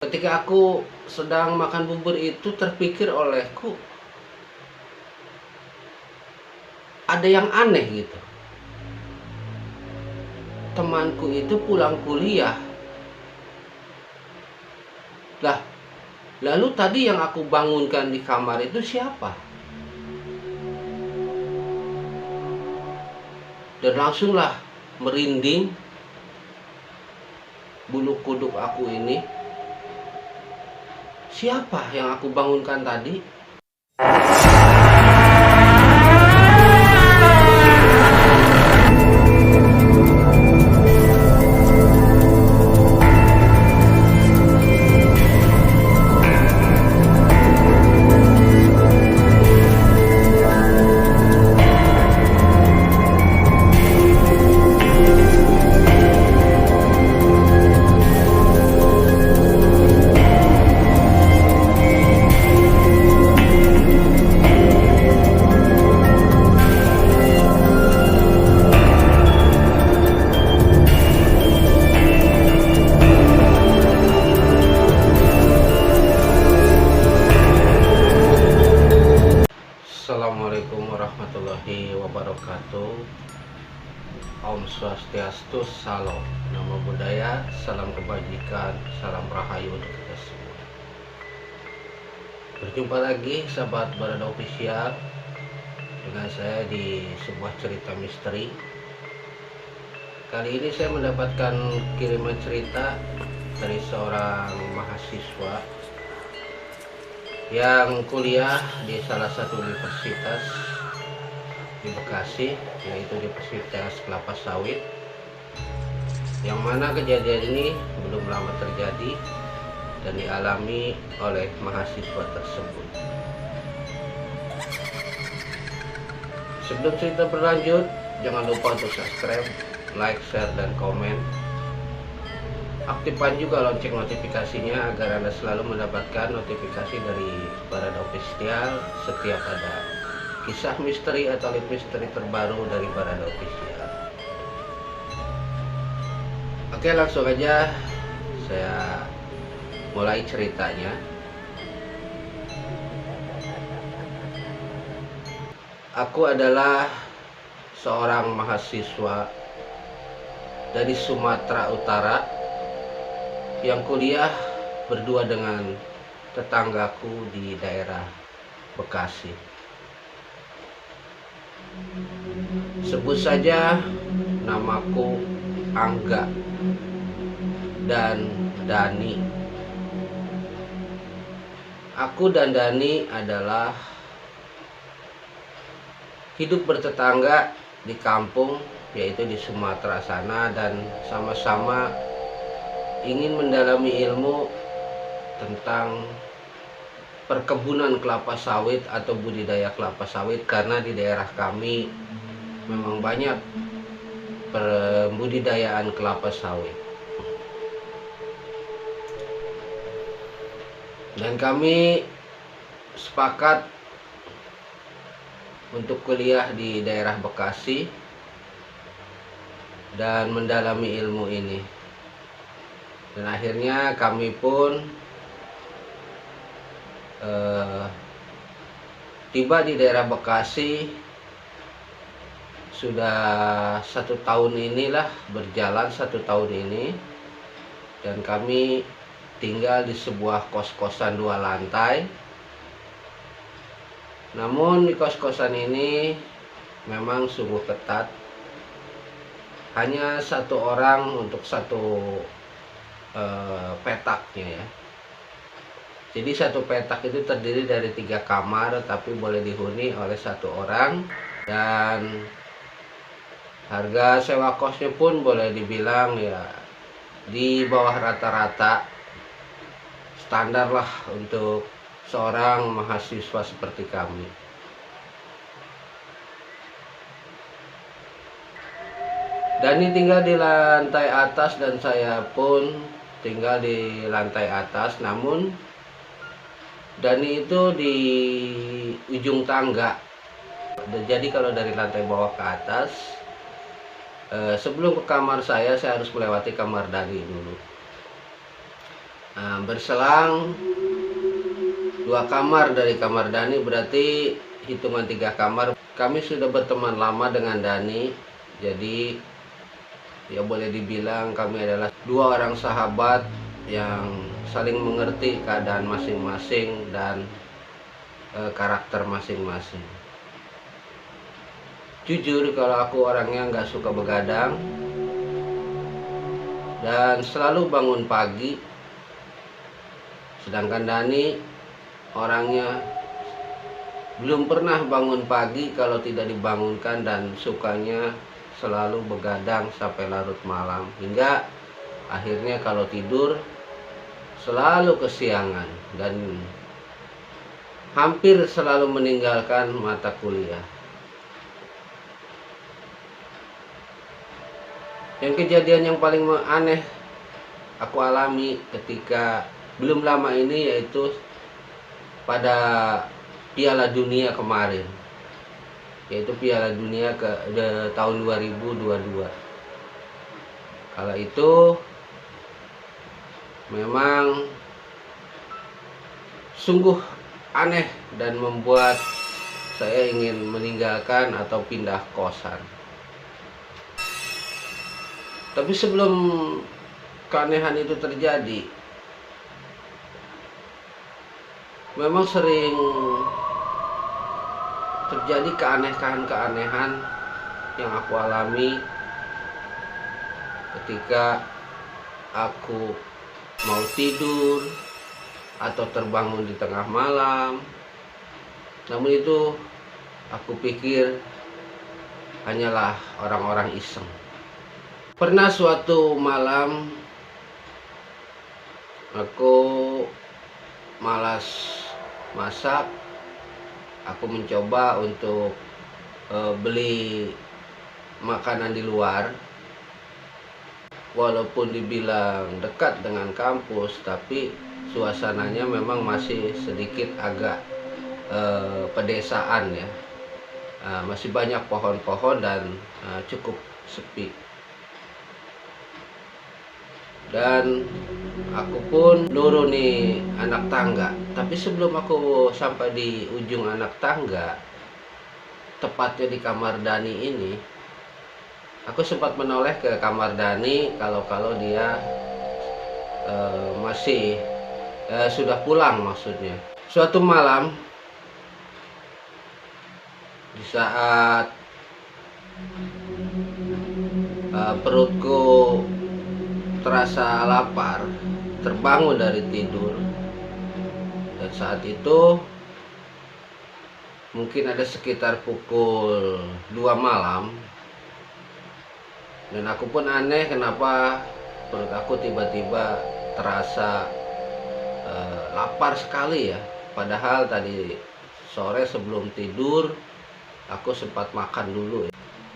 Ketika aku sedang makan bubur itu terpikir olehku, ada yang aneh gitu. Temanku itu pulang kuliah. Lah, lalu tadi yang aku bangunkan di kamar itu siapa? Dan langsunglah merinding bulu kuduk aku ini. Siapa yang aku bangunkan tadi? Assalamualaikum warahmatullahi wabarakatuh. Om Swastiastu, Salam, Namo Buddhaya, salam kebajikan, salam rahayu untuk kita semua. Berjumpa lagi sahabat Barada Official dengan saya di sebuah cerita misteri. Kali ini saya mendapatkan kiriman cerita dari seorang mahasiswa yang kuliah di salah satu universitas di Bekasi, yaitu Universitas Kelapa Sawit, yang mana kejadian ini belum lama terjadi dan dialami oleh mahasiswa tersebut. Sebelum cerita berlanjut, jangan lupa untuk subscribe, like, share, dan komen. Aktifkan juga lonceng notifikasinya agar Anda selalu mendapatkan notifikasi dari Barada Official setiap ada kisah misteri atau lead misteri terbaru dari Barada Official. Oke, langsung aja saya mulai ceritanya. Aku adalah seorang mahasiswa dari Sumatera Utara yang kuliah berdua dengan tetanggaku di daerah Bekasi. Sebut saja namaku Angga dan Dani. Aku dan Dani adalah hidup bertetangga di kampung, yaitu di Sumatera sana, dan sama-sama ingin mendalami ilmu tentang perkebunan kelapa sawit atau budidaya kelapa sawit, karena di daerah kami memang banyak pembudidayaan kelapa sawit. Dan kami sepakat untuk kuliah di daerah Bekasi dan mendalami ilmu ini. Dan akhirnya kami pun tiba di daerah Bekasi. Sudah 1 tahun inilah berjalan, 1 tahun ini, dan kami tinggal di sebuah kos-kosan 2 lantai. Namun di kos-kosan ini memang sungguh ketat. Hanya 1 orang untuk 1 petaknya ya. Jadi 1 petak itu terdiri dari 3 kamar, tapi boleh dihuni oleh 1 orang. Dan harga sewa kosnya pun boleh dibilang ya di bawah rata-rata standar lah untuk seorang mahasiswa seperti kami. Dani tinggal di lantai atas dan saya pun tinggal di lantai atas. Namun Dani itu di ujung tangga. Jadi kalau dari lantai bawah ke atas, sebelum ke kamar saya harus melewati kamar Dani dulu. Berselang 2 kamar dari kamar Dani, berarti hitungan 3 kamar. Kami sudah berteman lama dengan Dani, jadi ya boleh dibilang kami adalah 2 orang sahabat yang saling mengerti keadaan masing-masing dan karakter masing-masing. Jujur kalau aku orangnya nggak suka begadang dan selalu bangun pagi, sedangkan Dani orangnya belum pernah bangun pagi kalau tidak dibangunkan dan sukanya selalu begadang sampai larut malam, hingga akhirnya kalau tidur selalu kesiangan dan hampir selalu meninggalkan mata kuliah. Yang kejadian yang paling aneh aku alami ketika belum lama ini, yaitu pada Piala Dunia kemarin, yaitu Piala Dunia tahun 2022. Kala itu memang sungguh aneh dan membuat saya ingin meninggalkan atau pindah kosan. Tapi sebelum keanehan itu terjadi, memang sering terjadi keanehan yang aku alami ketika aku mau tidur atau terbangun di tengah malam. Namun itu aku pikir hanyalah orang-orang iseng. Pernah suatu malam aku malas masak, aku mencoba untuk beli makanan di luar. Walaupun dibilang dekat dengan kampus, tapi suasananya memang masih sedikit agak pedesaan ya. Masih banyak pohon-pohon dan cukup sepi. Dan aku pun nuruni anak tangga. Tapi sebelum aku sampai di ujung anak tangga, tepatnya di kamar Dani ini, aku sempat menoleh ke kamar Dani kalau dia masih sudah pulang maksudnya. Suatu malam di saat perutku terasa lapar, terbangun dari tidur, dan saat itu mungkin ada sekitar pukul 2 malam, dan aku pun aneh kenapa perut aku tiba-tiba terasa lapar sekali ya. Padahal tadi sore sebelum tidur aku sempat makan dulu ya.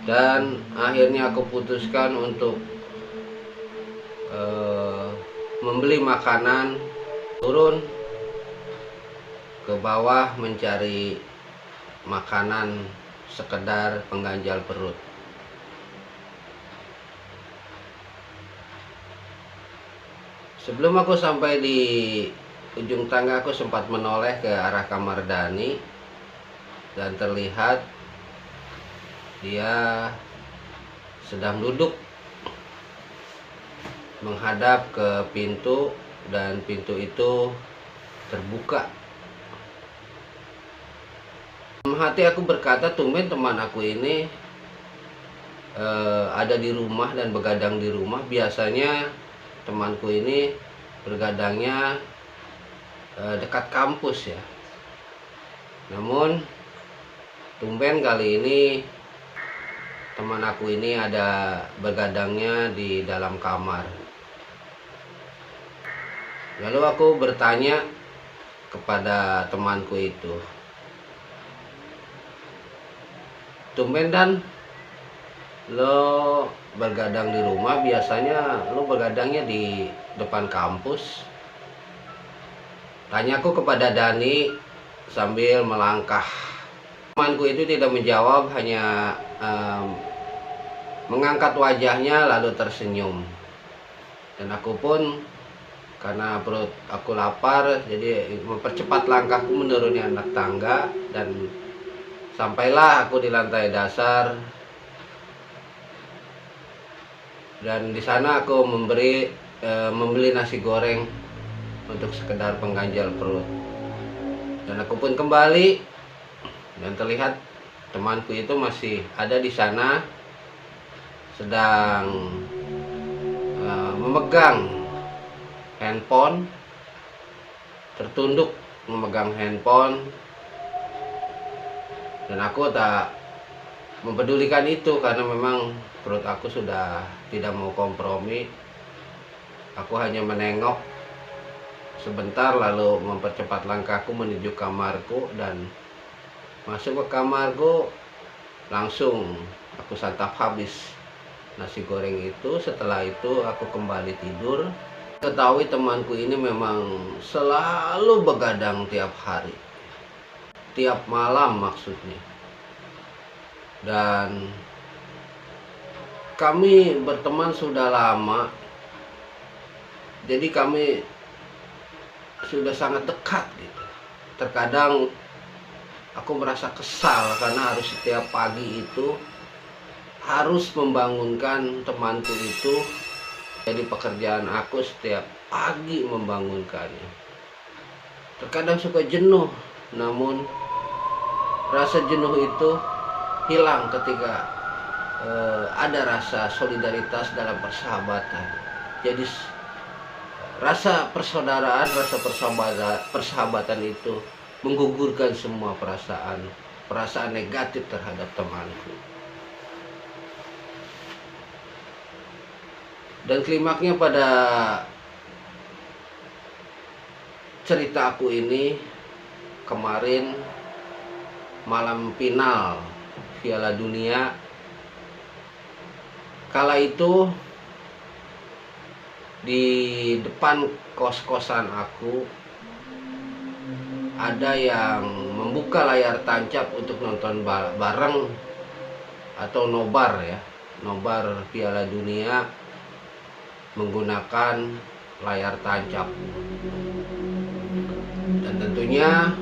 Dan akhirnya aku putuskan untuk membeli makanan, turun ke bawah mencari makanan sekedar pengganjal perut. Sebelum aku sampai di ujung tangga, aku sempat menoleh ke arah kamar Dani dan terlihat dia sedang duduk menghadap ke pintu, dan pintu itu terbuka. Hati aku berkata, tumben teman aku ini ada di rumah dan begadang di rumah. Biasanya temanku ini bergadangnya dekat kampus ya. Namun tumben kali ini teman aku ini ada begadangnya di dalam kamar. Lalu aku bertanya kepada temanku itu, tumben Dan, lo bergadang di rumah, biasanya lo bergadangnya di depan kampus? Tanyaku kepada Dani sambil melangkah. Temanku itu tidak menjawab, hanya mengangkat wajahnya lalu tersenyum. Dan aku pun karena perut aku lapar, jadi mempercepat langkahku menuruni anak tangga dan sampailah aku di lantai dasar. Dan di sana aku membeli nasi goreng untuk sekedar pengganjal perut. Dan aku pun kembali dan terlihat temanku itu masih ada di sana, sedang memegang handphone, tertunduk memegang handphone. Dan aku tak mempedulikan itu karena memang perut aku sudah tidak mau kompromi. Aku hanya menengok sebentar lalu mempercepat langkahku menuju kamarku, dan masuk ke kamarku langsung aku santap habis nasi goreng itu. Setelah itu aku kembali tidur. Ketahui temanku ini memang selalu begadang tiap hari, tiap malam maksudnya. Dan kami berteman sudah lama, jadi kami sudah sangat dekat gitu. Terkadang aku merasa kesal karena harus setiap pagi itu harus membangunkan temanku itu. Jadi pekerjaan aku setiap pagi membangunkannya. Terkadang suka jenuh, namun rasa jenuh itu hilang ketika ada rasa solidaritas dalam persahabatan. Jadi rasa persaudaraan, rasa persahabatan itu menggugurkan semua perasaan negatif terhadap temanku. Dan klimaknya pada cerita aku ini kemarin malam final Piala Dunia. Kala itu di depan kos-kosan aku ada yang membuka layar tancap untuk nonton bareng atau nobar ya, nobar Piala Dunia menggunakan layar tancap. Dan tentunya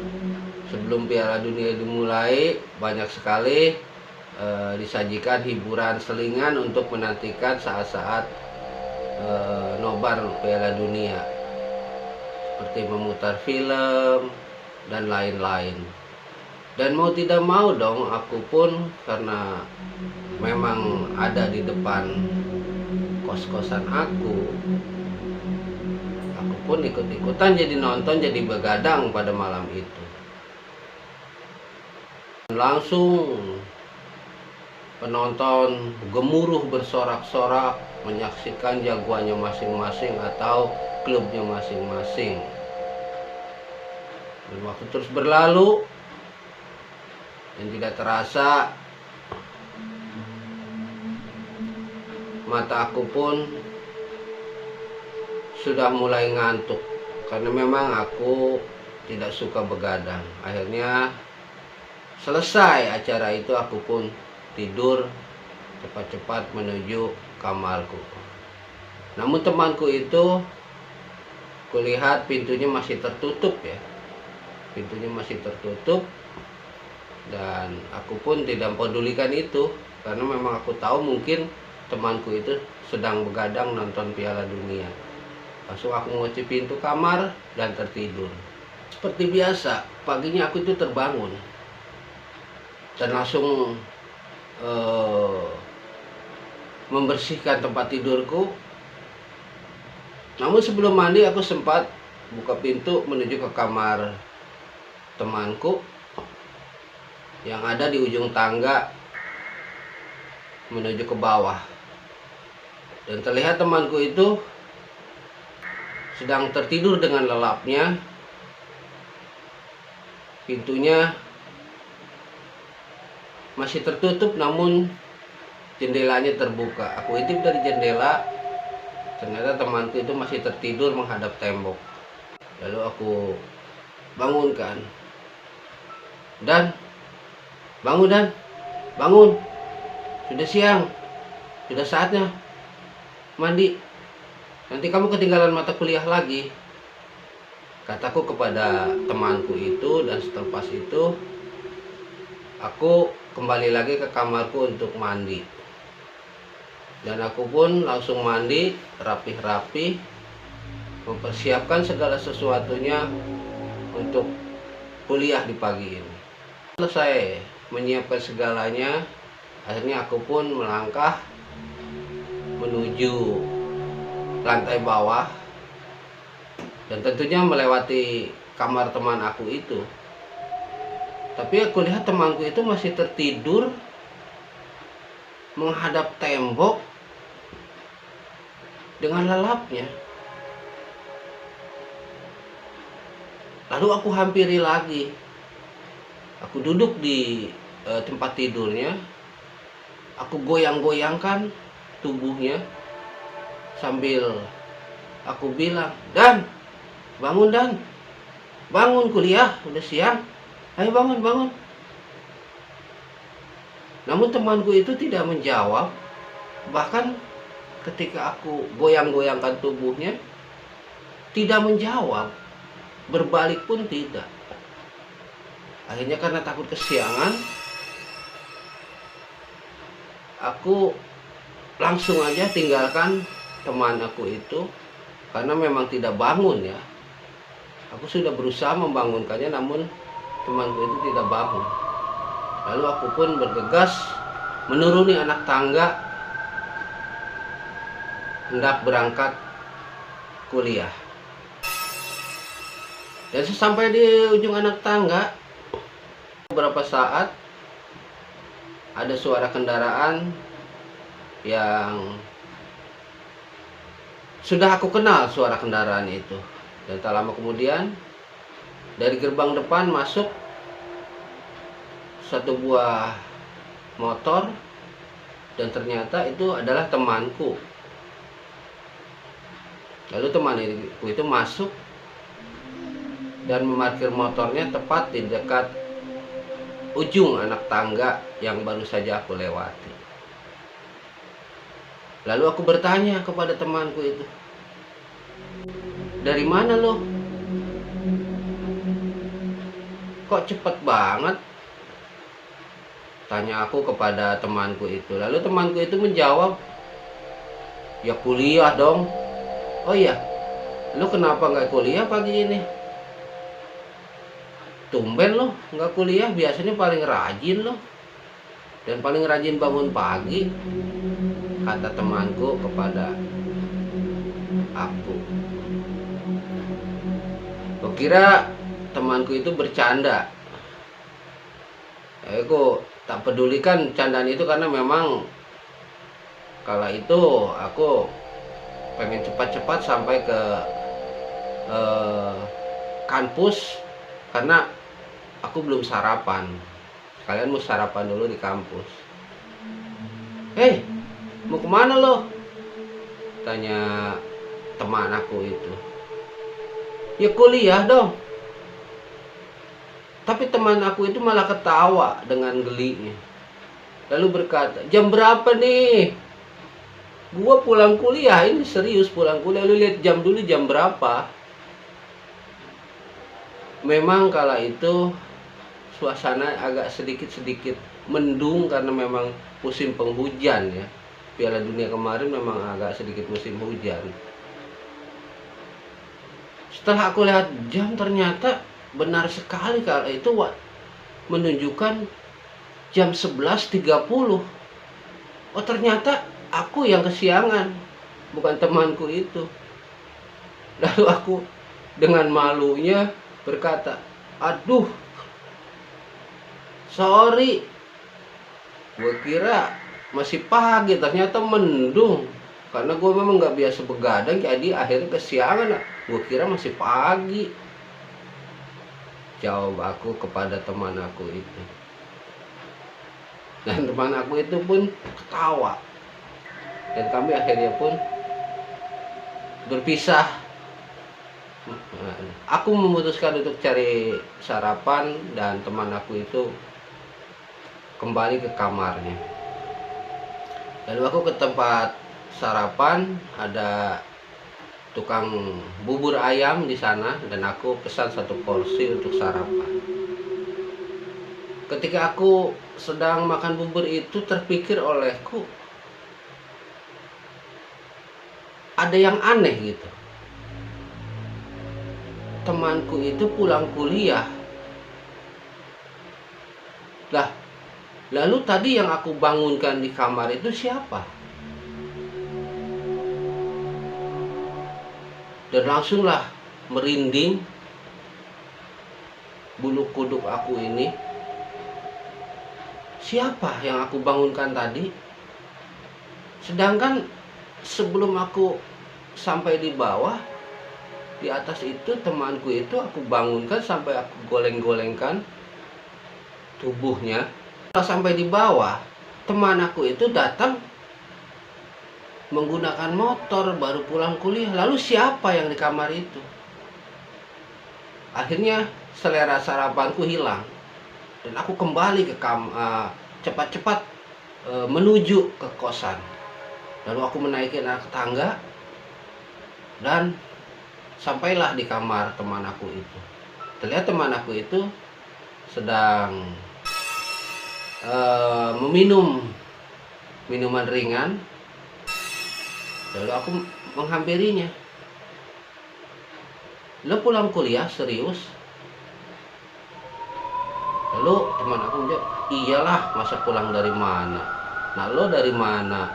sebelum Piala Dunia dimulai banyak sekali disajikan hiburan selingan untuk menantikan saat-saat nobar Piala Dunia, seperti memutar film dan lain-lain. Dan mau tidak mau dong, aku pun karena memang ada di depan kos-kosan aku pun ikut-ikutan jadi nonton, jadi begadang pada malam itu. Langsung penonton gemuruh bersorak-sorak menyaksikan jagoannya masing-masing atau klubnya masing-masing. Dan waktu terus berlalu dan tidak terasa mata aku pun sudah mulai ngantuk karena memang aku tidak suka begadang. Akhirnya selesai acara itu aku pun tidur cepat-cepat menuju kamarku. Namun temanku itu kulihat pintunya masih tertutup ya. Pintunya masih tertutup dan aku pun tidak pedulikan itu karena memang aku tahu mungkin temanku itu sedang begadang nonton Piala Dunia. Langsung aku mengunci pintu kamar dan tertidur. Seperti biasa, paginya aku itu terbangun dan langsung membersihkan tempat tidurku. Namun sebelum mandi aku sempat buka pintu menuju ke kamar temanku yang ada di ujung tangga menuju ke bawah. Dan terlihat temanku itu sedang tertidur dengan lelapnya. Pintunya masih tertutup namun jendelanya terbuka. Aku intip dari jendela, ternyata temanku itu masih tertidur menghadap tembok. Lalu aku bangunkan. Dan bangun, sudah siang, sudah saatnya mandi. nanti kamu ketinggalan mata kuliah lagi, kataku kepada temanku itu. Dan setelah itu aku kembali lagi ke kamarku untuk mandi. Dan aku pun langsung mandi rapih-rapih, mempersiapkan segala sesuatunya untuk kuliah di pagi ini. Selesai menyiapkan segalanya, akhirnya aku pun melangkah menuju lantai bawah, dan tentunya melewati kamar teman aku itu. Tapi aku lihat temanku itu masih tertidur menghadap tembok dengan lelapnya. Lalu aku hampiri lagi. Aku duduk di tempat tidurnya. Aku goyang-goyangkan tubuhnya sambil aku bilang, "Dan, bangun Dan. Bangun kuliah, udah siang. Ayo bangun, bangun." Namun temanku itu tidak menjawab. Bahkan ketika aku goyang-goyangkan tubuhnya, tidak menjawab. Berbalik pun tidak. Akhirnya karena takut kesiangan, aku langsung aja tinggalkan teman aku itu, karena memang tidak bangun ya. Aku sudah berusaha membangunkannya, namun temanku itu tidak bangun. Lalu aku pun bergegas menuruni anak tangga, hendak berangkat kuliah. Dan sesampai di ujung anak tangga, beberapa saat ada suara kendaraan yang sudah aku kenal suara kendaraan itu. Dan tak lama kemudian dari gerbang depan masuk satu buah motor, dan ternyata itu adalah temanku. Lalu temanku itu masuk dan memarkir motornya tepat di dekat ujung anak tangga yang baru saja aku lewati. Lalu aku bertanya kepada temanku itu, "Dari mana lo? Kok cepet banget?" Tanya aku kepada temanku itu. Lalu temanku itu menjawab, "Ya kuliah dong." "Oh iya, lu kenapa nggak kuliah pagi ini? Tumben lo nggak kuliah, biasanya paling rajin lo. Dan paling rajin bangun pagi," kata temanku kepada aku. Kukira temanku itu bercanda. Aku tak pedulikan candaan itu, karena memang kala itu aku pengen cepat-cepat sampai ke kampus, karena aku belum sarapan. Kalian mau sarapan dulu di kampus. "Hei, mau kemana lo?" tanya teman aku itu. "Ya kuliah dong." Tapi teman aku itu malah ketawa dengan gelinya. Lalu berkata, "Jam berapa nih? Gua pulang kuliah, ini serius pulang kuliah. Lu lihat jam dulu, jam berapa?" Memang kala itu suasana agak sedikit-sedikit mendung, karena memang musim penghujan ya. Piala Dunia kemarin memang agak sedikit musim hujan. Setelah aku lihat jam, ternyata benar sekali kala itu menunjukkan jam 11.30. Oh, ternyata aku yang kesiangan, bukan temanku itu. Lalu aku dengan malunya berkata, "Aduh, sorry, gue kira masih pagi, ternyata mendung. Karena gue memang nggak biasa begadang, jadi akhirnya kesiangan. Gue kira masih pagi," jawab aku kepada teman aku itu. Dan teman aku itu pun ketawa. Dan kami akhirnya pun berpisah. Aku memutuskan untuk cari sarapan, dan teman aku itu kembali ke kamarnya. Lalu aku ke tempat sarapan, ada tukang bubur ayam di sana dan aku pesan 1 porsi untuk sarapan. Ketika aku sedang makan bubur itu, terpikir olehku ada yang aneh gitu. Temanku itu pulang kuliah. Lah, lalu tadi yang aku bangunkan di kamar itu siapa? Dan langsunglah merinding bulu kuduk aku ini. Siapa yang aku bangunkan tadi? Sedangkan sebelum aku sampai di bawah, di atas itu temanku itu aku bangunkan sampai aku goleng-golengkan tubuhnya. Setelah sampai di bawah, teman aku itu datang menggunakan motor, baru pulang kuliah. Lalu siapa yang di kamar itu? Akhirnya selera sarapanku hilang dan aku kembali ke cepat-cepat menuju ke kosan. Lalu aku menaiki tangga dan sampailah di kamar teman aku itu. Terlihat teman aku itu sedang meminum minuman ringan. Lalu aku menghampirinya. Lo pulang kuliah serius? Lalu teman aku menjawab, iyalah, masa pulang dari mana? Nah, lo dari mana?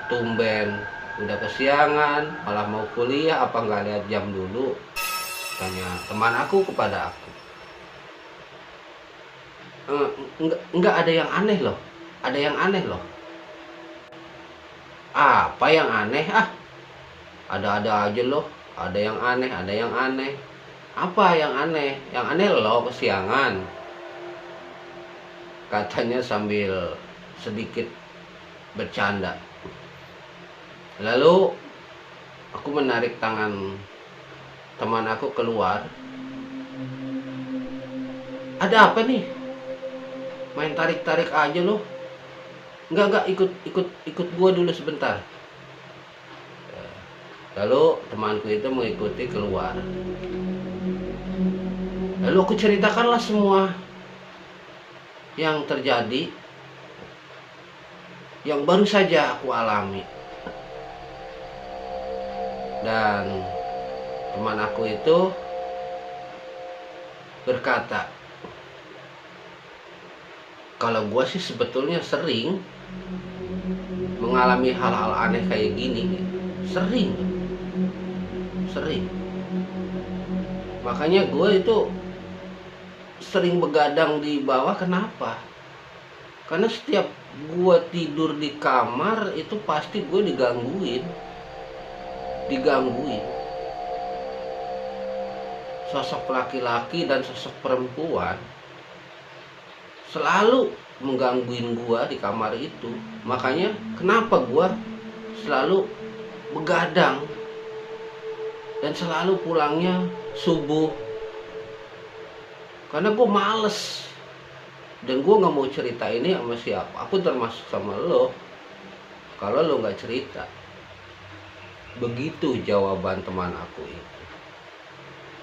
Tumben, udah kesiangan, malah mau kuliah, apa nggak lihat jam dulu? Tanya teman aku kepada aku. Enggak, ada yang aneh loh. Ada yang aneh loh. Apa yang aneh? Ada-ada aja loh. Ada yang aneh, ada yang aneh. Apa yang aneh? Yang aneh loh kesiangan, katanya sambil sedikit bercanda. Lalu aku menarik tangan teman aku keluar. Ada apa nih? Main tarik-tarik aja loh. Enggak, ikut gua dulu sebentar. Lalu temanku itu mengikuti keluar. Lalu aku ceritakanlah semua yang terjadi, yang baru saja aku alami. Dan teman aku itu berkata, kalau gua sih sebetulnya sering mengalami hal-hal aneh kayak gini. Sering. Makanya gue itu sering begadang di bawah. Kenapa? Karena setiap gue tidur di kamar itu pasti gue digangguin. Sosok laki-laki dan sosok perempuan selalu menggangguin gue di kamar itu. Makanya kenapa gue selalu begadang dan selalu pulangnya subuh, karena gue males dan gue nggak mau cerita ini sama siapa. Aku termasuk sama lo kalau lo nggak cerita. Begitu jawaban teman aku itu.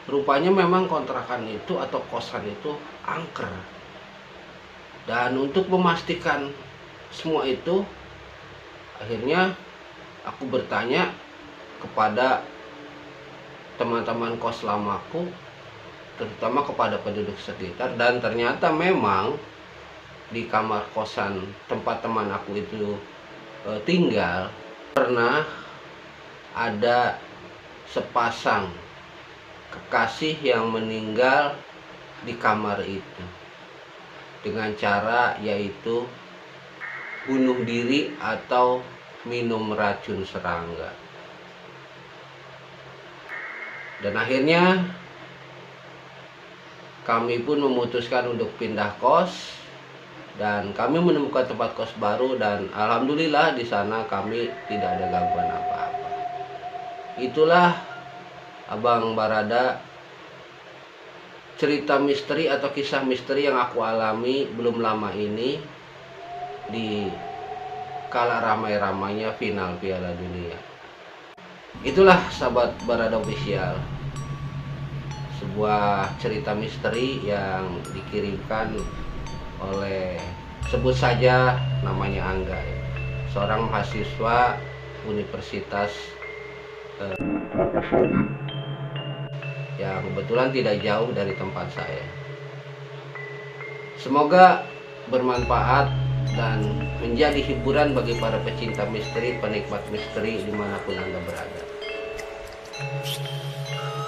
Rupanya memang kontrakan itu atau kosan itu angker. Dan untuk memastikan semua itu, akhirnya aku bertanya kepada teman-teman kos lamaku, terutama kepada penduduk sekitar, dan ternyata memang di kamar kosan tempat teman aku itu tinggal pernah ada sepasang kekasih yang meninggal di kamar itu dengan cara yaitu bunuh diri atau minum racun serangga. Dan akhirnya kami pun memutuskan untuk pindah kos dan kami menemukan tempat kos baru, dan alhamdulillah di sana kami tidak ada gangguan apa-apa. Itulah Abang Barada, cerita misteri atau kisah misteri yang aku alami belum lama ini di kala ramai-ramainya final Piala Dunia. Itulah sahabat Barada Official, sebuah cerita misteri yang dikirimkan oleh, sebut saja namanya Angga, seorang mahasiswa Universitas yang kebetulan tidak jauh dari tempat saya. Semoga bermanfaat dan menjadi hiburan bagi para pecinta misteri, penikmat misteri dimanapun Anda berada.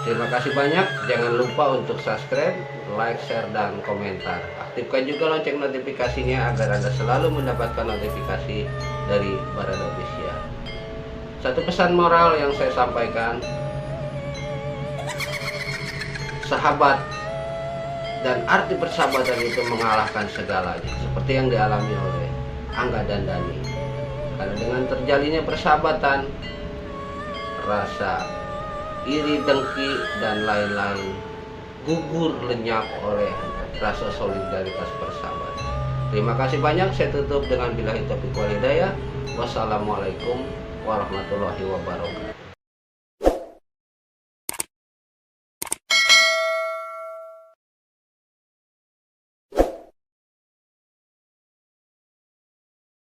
Terima kasih banyak. Jangan lupa untuk subscribe, like, share, dan komentar. Aktifkan juga lonceng notifikasinya agar Anda selalu mendapatkan notifikasi dari Barada Official. Satu pesan moral yang saya sampaikan, sahabat dan arti persahabatan itu mengalahkan segalanya, seperti yang dialami oleh Angga dan Dani. Karena dengan terjalinnya persahabatan, rasa iri, dengki, dan lain-lain gugur lenyap oleh rasa solidaritas persahabatan. Terima kasih banyak. Saya tutup dengan billahi taufiq wal hidayah. Wassalamualaikum warahmatullahi wabarakatuh.